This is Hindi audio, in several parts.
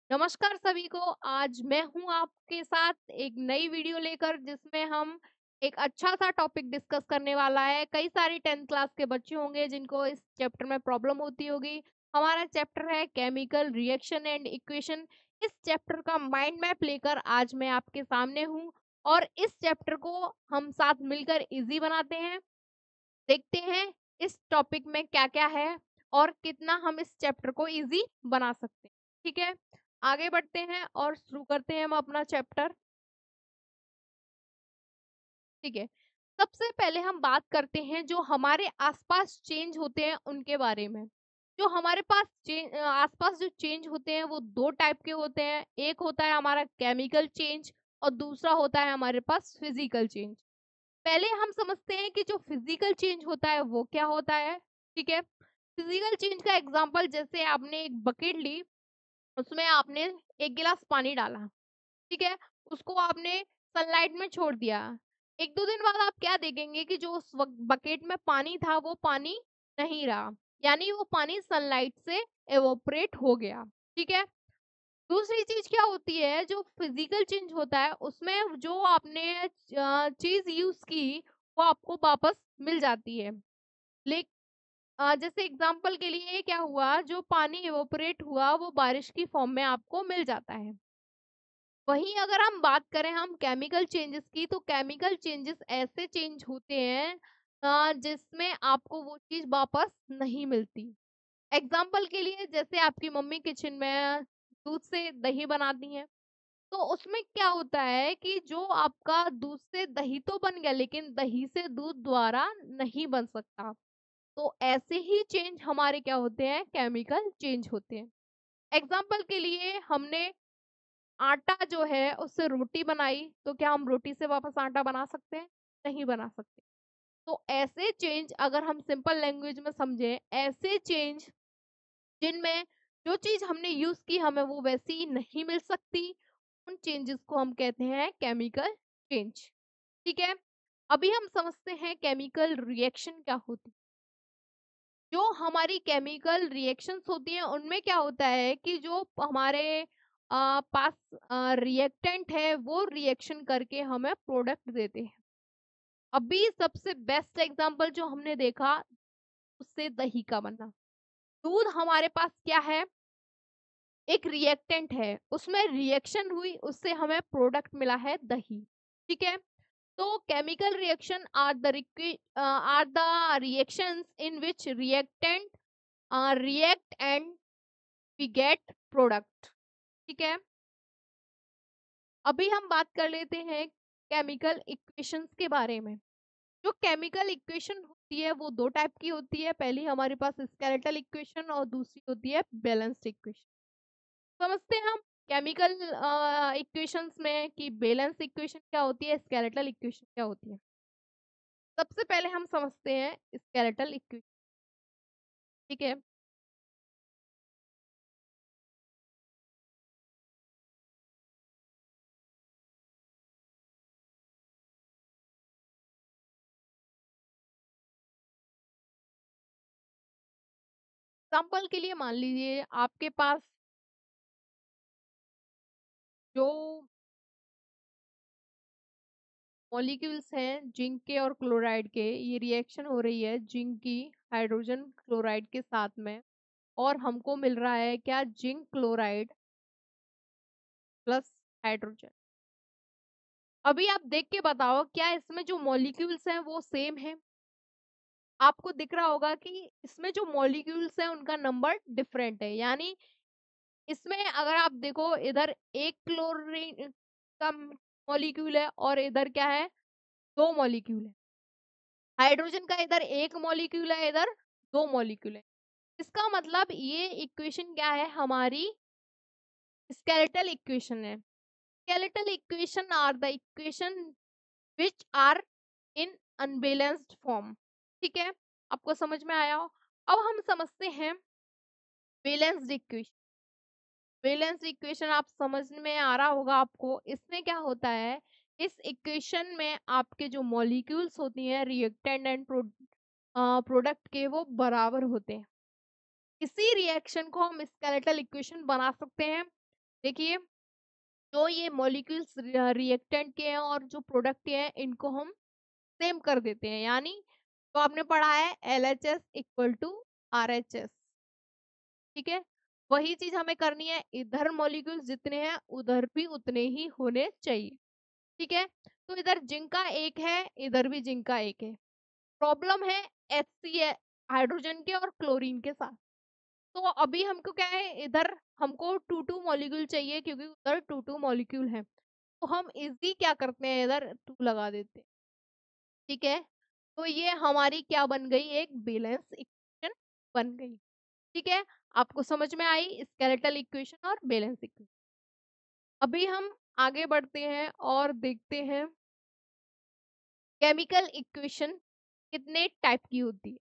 नमस्कार सभी को। आज मैं हूँ आपके साथ एक नई वीडियो लेकर, जिसमें हम एक अच्छा सा टॉपिक डिस्कस करने वाला है। कई सारे 10th क्लास के बच्चे होंगे जिनको इस चैप्टर में प्रॉब्लम होती होगी। हमारा चैप्टर है केमिकल रिएक्शन एंड इक्वेशन। इस चैप्टर का माइंड मैप लेकर आज मैं आपके सामने हूँ और इस चैप्टर को हम साथ मिलकर इजी बनाते हैं। देखते हैं इस टॉपिक में क्या-क्या है और कितना हम इस चैप्टर को इजी बना सकते हैं। ठीक है, आगे बढ़ते हैं और शुरू करते हैं हम अपना चैप्टर। ठीक है, सबसे पहले हम बात करते हैं जो हमारे आसपास चेंज होते हैं उनके बारे में। जो हमारे पास आसपास जो चेंज होते हैं वो दो टाइप के होते हैं। एक होता है हमारा केमिकल चेंज और दूसरा होता है हमारे पास फिजिकल चेंज। पहले हम समझते हैं कि जो फिजिकल चेंज होता है वो क्या होता है। ठीक है, फिजिकल चेंज का एग्जांपल, जैसे आपने एक बकेट ली, उसमें आपने एक गिलास पानी डाला। ठीक है, उसको आपने सनलाइट में छोड़ दिया। एक दो दिन बाद आप क्या देखेंगे कि जो उस बकेट में पानी था वो पानी नहीं रहा, यानी वो पानी सनलाइट से एवोपरेट हो गया। ठीक है, दूसरी चीज क्या होती है, जो फिजिकल चेंज होता है उसमें जो आपने चीज यूज की वो आपको वापस मिल जाती है। लेकिन जैसे एग्जांपल के लिए क्या हुआ, जो पानी इवोपरेट हुआ वो बारिश की फॉर्म में आपको मिल जाता है। वहीं अगर हम बात करें हम केमिकल चेंजेस की, तो केमिकल चेंजेस ऐसे चेंज होते हैं जिसमें आपको वो चीज वापस नहीं मिलती। एग्जाम्पल के लिए, जैसे आपकी मम्मी किचन में दूध से दही बनाती हैं, तो उसमें क्या होता है कि जो आपका दूध से दही तो बन गया, लेकिन दही से दूध द्वारा नहीं बन सकता। तो ऐसे ही चेंज हमारे क्या होते हैं, केमिकल चेंज होते हैं। एग्जाम्पल के लिए, हमने आटा जो है उससे रोटी बनाई, तो क्या हम रोटी से वापस आटा बना सकते हैं? नहीं बना सकते। तो ऐसे चेंज, अगर हम सिंपल लैंग्वेज में समझें, ऐसे चेंज जिनमें जो चीज हमने यूज की हमें वो वैसी नहीं मिल सकती, उन चेंजेस को हम कहते हैं केमिकल चेंज। ठीक है, अभी हम समझते हैं केमिकल रिएक्शन क्या होती है। जो हमारी केमिकल रिएक्शंस होती हैं उनमें क्या होता है कि जो हमारे पास रिएक्टेंट है वो रिएक्शन करके हमें प्रोडक्ट देते हैं। अभी सबसे बेस्ट एग्जांपल जो हमने देखा, उससे दही का बनना। दूध हमारे पास क्या है, एक रिएक्टेंट है, उसमें रिएक्शन हुई, उससे हमें प्रोडक्ट मिला है दही। ठीक है, तो chemical reaction are the reactions in which reactant react and we get product. ठीक है, अभी हम बात कर लेते हैं केमिकल इक्वेशंस के बारे में। जो केमिकल इक्वेशन होती है वो दो टाइप की होती है। पहली हमारे पास स्केलेटल इक्वेशन और दूसरी होती है बैलेंस्ड इक्वेशन। समझते हैं हम केमिकल इक्वेशंस में कि बैलेंस इक्वेशन क्या होती है, स्केलेटल इक्वेशन क्या होती है। सबसे पहले हम समझते हैं स्केलेटल इक्वेशन। ठीक है, एग्जाम्पल के लिए मान लीजिए आपके पास जो मॉलिक्यूल्स हैं जिंक के और क्लोराइड के, ये रिएक्शन हो रही है जिंक की हाइड्रोजन क्लोराइड के साथ में, और हमको मिल रहा है क्या, जिंक क्लोराइड प्लस हाइड्रोजन। अभी आप देख के बताओ क्या इसमें जो मॉलिक्यूल्स हैं वो सेम है। आपको दिख रहा होगा कि इसमें जो मॉलिक्यूल्स हैं उनका नंबर डिफरेंट है। यानी इसमें अगर आप देखो, इधर एक क्लोरीन का मॉलिक्यूल है और इधर क्या है, दो मॉलिक्यूल है। हाइड्रोजन का इधर एक मॉलिक्यूल है, इधर दो मॉलिक्यूल है। इसका मतलब ये इक्वेशन क्या है, हमारी स्केलेटल इक्वेशन है। Skeletal equation are the equation which are in unbalanced form. ठीक है, आपको समझ में आया हो। अब हम समझते हैं बैलेंस्ड इक्वेशन। बैलेंस्ड इक्वेशन आप समझ में आ रहा होगा आपको। इसमें क्या होता है, इस इक्वेशन में आपके जो मॉलिक्यूल्स होती हैं रिएक्टेंट एंड प्रोडक्ट के, वो बराबर होते हैं। इसी रिएक्शन को हम स्केलेटल इक्वेशन बना सकते हैं। देखिए, जो ये मॉलिक्यूल्स रिएक्टेंट के हैं और जो प्रोडक्ट के हैं, इनको हम सेम कर देते हैं। यानी तो आपने पढ़ा है LHS इक्वल टू RHS, ठीक है। वही चीज हमें करनी है, इधर मॉलिक्यूल्स जितने हैं उधर भी उतने ही होने चाहिए, ठीक है। तो इधर जिंक का एक है, इधर भी जिंक का एक है। प्रॉब्लम है HCl हाइड्रोजन के और क्लोरीन के साथ। तो अभी हमको क्या है, इधर हमको 2 मॉलिक्यूल चाहिए क्योंकि उधर 2 मॉलिक्यूल है। तो हम इजी क्या करते हैं, इधर 2 लगा देते हैं, ठीक है। तो ये हमारी क्या बन गई, एक बैलेंस इक्वेशन बन गई, ठीक है। आपको समझ में आई स्केलेटल इक्वेशन और बैलेंस इक्वेशन। अभी हम आगे बढ़ते हैं और देखते हैं केमिकल इक्वेशन कितने टाइप की होती है,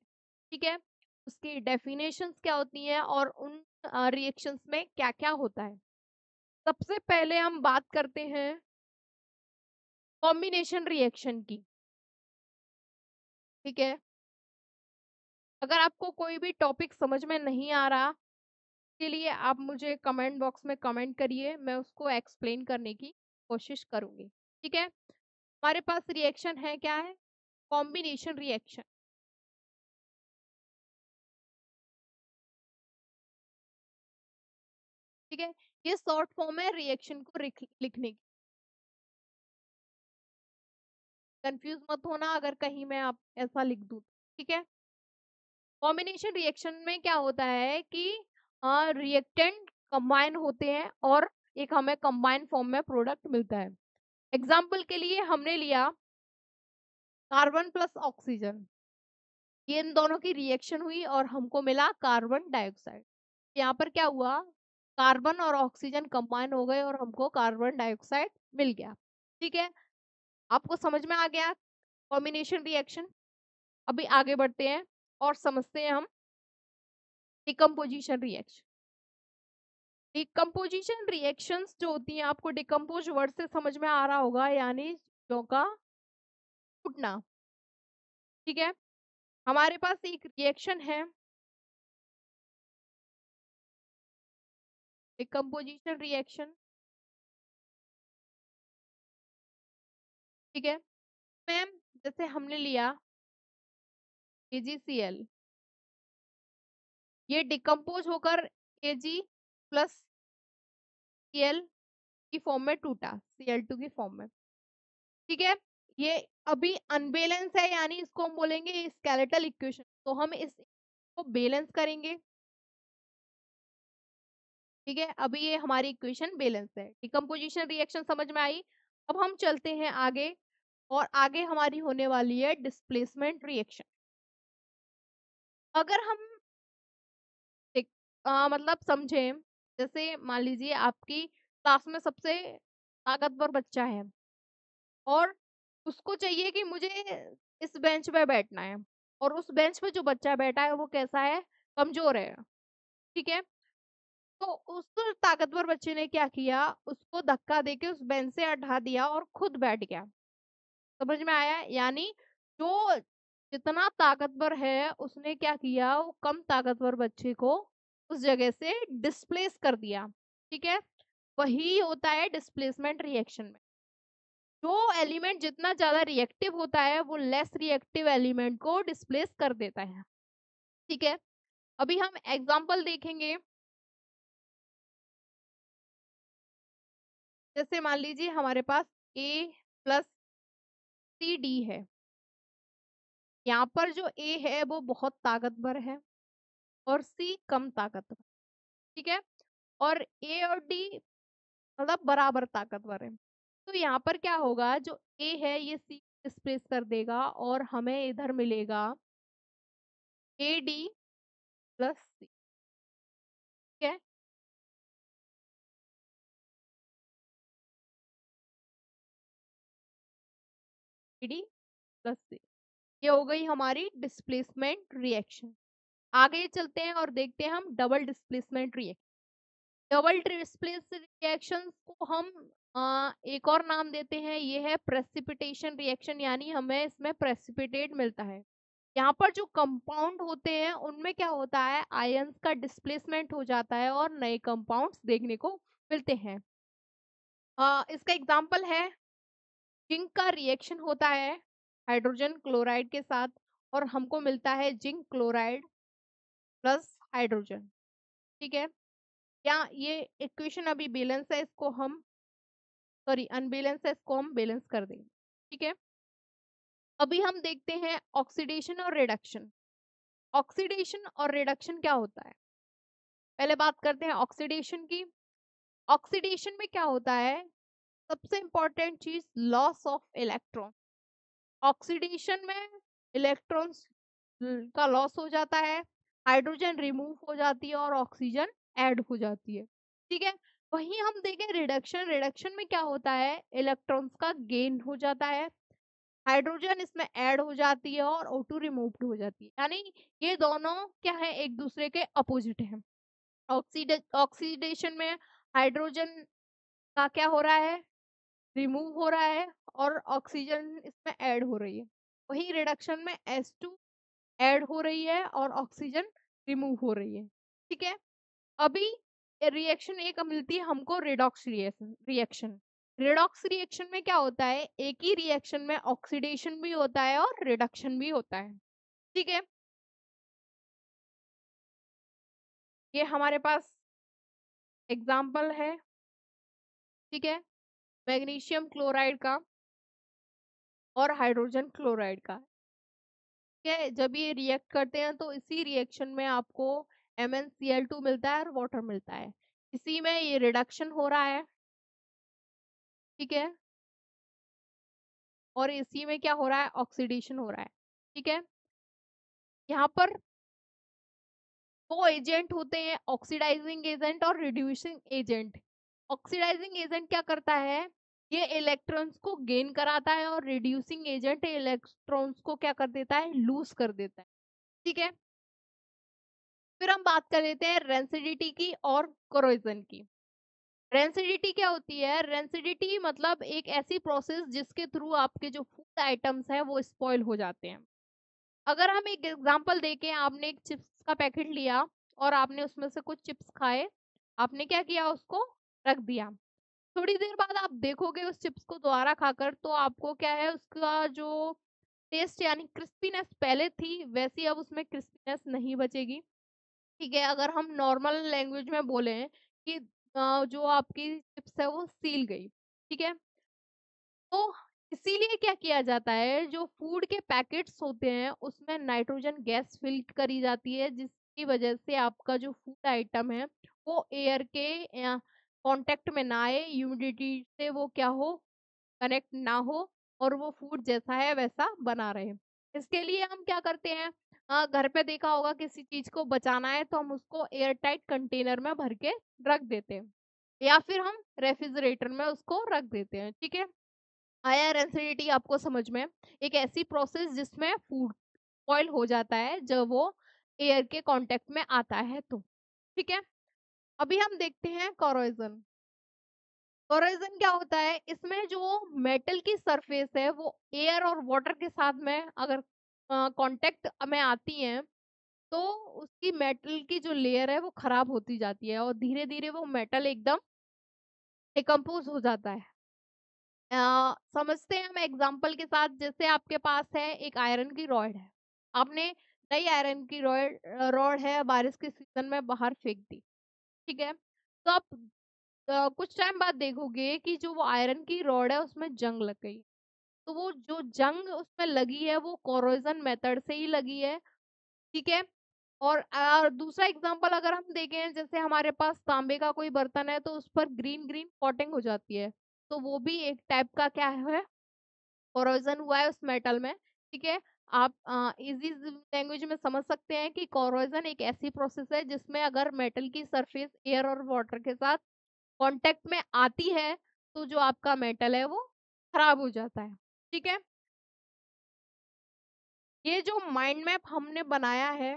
ठीक है। उसकी डेफिनेशंस क्या होती हैं और उन रिएक्शंस में क्या क्या होता है। सबसे पहले हम बात करते हैं कॉम्बिनेशन रिएक्शन की, ठीक है। अगर आपको कोई भी टॉपिक समझ में नहीं आ रहा, के लिए आप मुझे कमेंट बॉक्स में कमेंट करिए, मैं उसको एक्सप्लेन करने की कोशिश करूंगी, ठीक है। हमारे पास रिएक्शन है, क्या है, कॉम्बिनेशन रिएक्शन, ठीक है। ये शॉर्ट फॉर्म है रिएक्शन को लिखने की। कंफ्यूज मत होना अगर कहीं मैं आप ऐसा लिख दूं, ठीक है। कॉम्बिनेशन रिएक्शन में क्या होता है कि रिएक्टेंट कंबाइन होते हैं और एक हमें कंबाइन फॉर्म में प्रोडक्ट मिलता है। एग्जाम्पल के लिए हमने लिया कार्बन प्लस ऑक्सीजन, ये इन दोनों की रिएक्शन हुई और हमको मिला कार्बन डाइऑक्साइड। यहाँ पर क्या हुआ, कार्बन और ऑक्सीजन कंबाइन हो गए और हमको कार्बन डाइऑक्साइड मिल गया, ठीक है। आपको समझ में आ गया कॉम्बिनेशन रिएक्शन। अभी आगे बढ़ते हैं और समझते हैं हम डिकम्पोजिशन रिएक्शन। डिकम्पोजिशन रिएक्शंस जो होती हैं, आपको डिकम्पोज वर्ड से समझ में आ रहा होगा, यानी जो का टूटना, ठीक है। हमारे पास एक रिएक्शन है डिकम्पोजिशन रिएक्शन, ठीक है। मैम जैसे हमने लिया AgCl, ये डिकम्पोज होकर Ag प्लस Cl की फॉर्म में टूटा, Cl2 की फॉर्म में, ठीक है। ये अभी अनबैलेंस है, यानी इसको हम बोलेंगे स्केलेटल इक्वेशन। तो हम इसको बैलेंस करेंगे, ठीक है। अभी ये हमारी इक्वेशन बैलेंस है। डिकम्पोजिशन रिएक्शन समझ में आई। अब हम चलते हैं आगे, और आगे हमारी होने वाली है डिस्प्लेसमेंट रिएक्शन। अगर हम मतलब समझें, जैसे मान लीजिए आपकी क्लास में सबसे ताकतवर बच्चा है और उसको चाहिए कि मुझे इस बेंच पे बैठना है, और उस बेंच पे जो बच्चा बैठा है वो कैसा है, कमजोर है, ठीक है। तो उस ताकतवर बच्चे ने क्या किया, उसको धक्का देके उस बेंच से हटा दिया और खुद बैठ गया। समझ में आया, यानी जो जितना ताकतवर है उसने क्या किया, वो कम ताकतवर बच्चे को उस जगह से डिस्प्लेस कर दिया, ठीक है। वही होता है डिस्प्लेसमेंट रिएक्शन में। जो एलिमेंट जितना ज्यादा रिएक्टिव होता है वो लेस रिएक्टिव एलिमेंट को डिस्प्लेस कर देता है, ठीक है। अभी हम एग्जांपल देखेंगे, जैसे मान लीजिए हमारे पास A+CD है। यहाँ पर जो A है वो बहुत ताकतवर है और C कम ताकतवर, ठीक है। और A और D मतलब बराबर ताकतवर है। तो यहाँ पर क्या होगा, जो A है ये C डिस्प्लेस कर देगा और हमें इधर मिलेगा AD+C, ठीक है। AD+C, ये हो गई हमारी डिस्प्लेसमेंट रिएक्शन। आगे चलते हैं और देखते हैं हम double displacement reaction. Double displace reactions को हम एक और नाम देते हैं, ये है प्रेसिपिटेशन रिएक्शन, यानी हमें इसमें प्रेसिपिटेट मिलता है। यहाँ पर जो कंपाउंड होते हैं उनमें क्या होता है, आयंस का डिस्प्लेसमेंट हो जाता है और नए कंपाउंड्स देखने को मिलते हैं। इसका एग्जाम्पल है, जिंक का रिएक्शन होता है हाइड्रोजन क्लोराइड के साथ और हमको मिलता है जिंक क्लोराइड प्लस हाइड्रोजन। ठीक है, या ये इक्वेशन अभी बैलेंस है, इसको हम सॉरी अनबैलेंस है, इसको हम बैलेंस कर देंगे। ठीक है, अभी हम देखते हैं ऑक्सीडेशन और रिडक्शन। ऑक्सीडेशन और रिडक्शन क्या होता है, पहले बात करते हैं ऑक्सीडेशन की। ऑक्सीडेशन में क्या होता है, सबसे इंपॉर्टेंट चीज लॉस ऑफ इलेक्ट्रॉन। ऑक्सीडेशन में इलेक्ट्रॉन्स का लॉस हो जाता है, हाइड्रोजन रिमूव हो जाती है और ऑक्सीजन ऐड हो जाती है। ठीक है, वहीं हम देखें रिडक्शन, रिडक्शन में क्या होता है, इलेक्ट्रॉन्स का गेन हो जाता है, हाइड्रोजन इसमें ऐड हो जाती है और O2 रिमूव्ड हो जाती है। यानी ये दोनों क्या है, एक दूसरे के अपोजिट है। ऑक्सीडेशन में हाइड्रोजन का क्या हो रहा है, रिमूव हो रहा है और ऑक्सीजन इसमें ऐड हो रही है। वहीं रिडक्शन में H2 ऐड हो रही है और ऑक्सीजन रिमूव हो रही है। ठीक है, अभी रिएक्शन एक मिलती है हमको रिडॉक्स रिएक्शन। रिडॉक्स रिएक्शन में क्या होता है, एक ही रिएक्शन में ऑक्सीडेशन भी होता है और रिडक्शन भी होता है। ठीक है, ये हमारे पास एग्जाम्पल है। ठीक है, मैग्नीशियम क्लोराइड का और हाइड्रोजन क्लोराइड का। ठीक है, जब ये रिएक्ट करते हैं तो इसी रिएक्शन में आपको MnCl2 मिलता है और वाटर मिलता है। इसी में ये रिडक्शन हो रहा है। ठीक है, और इसी में क्या हो रहा है, ऑक्सीडेशन हो रहा है। ठीक है, यहाँ पर दो एजेंट होते हैं, ऑक्सीडाइजिंग एजेंट और रिड्यूसिंग एजेंट। ऑक्सीडाइजिंग एजेंट क्या करता है, ये इलेक्ट्रॉन्स को गेन कराता है और रिड्यूसिंग एजेंट इलेक्ट्रॉन्स को क्या कर देता है, लूज कर देता है। ठीक है, फिर हम बात कर लेते हैं रेंसिडिटी की और कोरोजन की। रेंसिडिटी क्या होती है, रेंसिडिटी मतलब एक ऐसी प्रोसेस जिसके थ्रू आपके जो फूड आइटम्स है वो स्पॉइल हो जाते हैं। अगर हम एक एग्जांपल देके, आपने एक चिप्स का पैकेट लिया और आपने उसमें से कुछ चिप्स खाए, आपने क्या किया, उसको रख दिया। थोड़ी देर बाद आप देखोगे उस चिप्स को दोबारा खाकर, तो आपको क्या है, उसका जो टेस्ट यानी क्रिस्पीनेस पहले थी वैसी अब उसमें क्रिस्पीनेस नहीं बचेगी। ठीक है, अगर हम नॉर्मल लैंग्वेज में बोले कि जो आपकी चिप्स है वो सील गई। ठीक है, तो इसीलिए क्या किया जाता है, जो फूड के पैकेट्स होते हैं उसमें नाइट्रोजन गैस फिल करी जाती है, जिसकी वजह से आपका जो फूड आइटम है वो एयर के कांटेक्ट में ना आए, ह्यूमिडिटी से वो क्या हो, कनेक्ट ना हो और वो फूड जैसा है वैसा बना रहे। इसके लिए हम क्या करते हैं, घर पे देखा होगा किसी चीज को बचाना है तो हम उसको एयर टाइट कंटेनर में भर के रख देते हैं, या फिर हम रेफ्रिजरेटर में उसको रख देते हैं। ठीक है, आया रेंसिडिटी आपको समझ में, एक ऐसी प्रोसेस जिसमें फूड बॉयल हो जाता है जब वो एयर के कांटेक्ट में आता है तो। ठीक है, अभी हम देखते हैं कोरोजन। कोरोजन क्या होता है, इसमें जो मेटल की सरफेस है वो एयर और वाटर के साथ में अगर कांटेक्ट में आती है तो उसकी मेटल की जो लेयर है वो खराब होती जाती है और धीरे धीरे वो मेटल एकदम डिकम्पोज हो जाता है। समझते हैं हम एग्जांपल के साथ, जैसे आपके पास है एक आयरन की रॉड है, आपने नई आयरन की रॉड रॉड है बारिश के सीजन में बाहर फेंक दी। ठीक है, तो आप कुछ टाइम बाद देखोगे कि जो वो आयरन की रॉड है उसमें जंग लग गई। तो वो जो जंग उसमें लगी है वो कोरोजन मेथड से ही लगी है। ठीक है, और दूसरा एग्जांपल अगर हम देखें, जैसे हमारे पास तांबे का कोई बर्तन है तो उस पर ग्रीन ग्रीन कोटिंग हो जाती है, तो वो भी एक टाइप का क्या है, कोरोजन हुआ है उस मेटल में। ठीक है, आप इजी लैंग्वेज में समझ सकते हैं कि कोरोजन एक ऐसी प्रोसेस है जिसमें अगर मेटल की सरफेस एयर और वाटर के साथ कांटेक्ट में आती है तो जो आपका मेटल है वो खराब हो जाता है। ठीक है, ये जो माइंड मैप हमने बनाया है,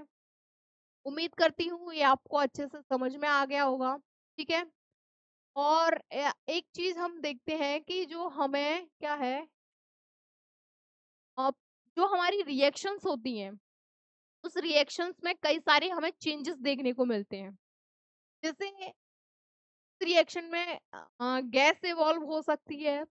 उम्मीद करती हूँ ये आपको अच्छे से समझ में आ गया होगा। ठीक है, और एक चीज हम देखते हैं कि जो हमें क्या है, अ, जो हमारी रिएक्शंस होती हैं उस रिएक्शंस में कई सारे हमें चेंजेस देखने को मिलते हैं। जैसे रिएक्शन में गैस इवॉल्व हो सकती है,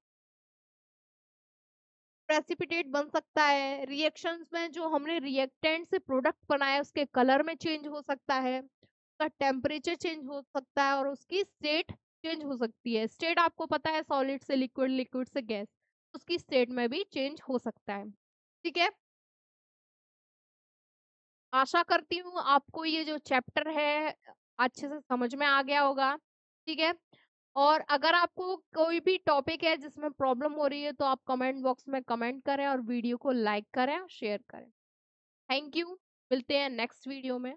प्रेसिपिटेट बन सकता है, रिएक्शंस में जो हमने रिएक्टेंट से प्रोडक्ट बनाया उसके कलर में चेंज हो सकता है, उसका टेम्परेचर चेंज हो सकता है और उसकी स्टेट चेंज हो सकती है। स्टेट आपको पता है सॉलिड से लिक्विड, लिक्विड से गैस, उसकी स्टेट में भी चेंज हो सकता है। ठीक है, आशा करती हूँ आपको ये जो चैप्टर है अच्छे से समझ में आ गया होगा। ठीक है, और अगर आपको कोई भी टॉपिक है जिसमें प्रॉब्लम हो रही है तो आप कमेंट बॉक्स में कमेंट करें और वीडियो को लाइक करें और शेयर करें। थैंक यू, मिलते हैं नेक्स्ट वीडियो में।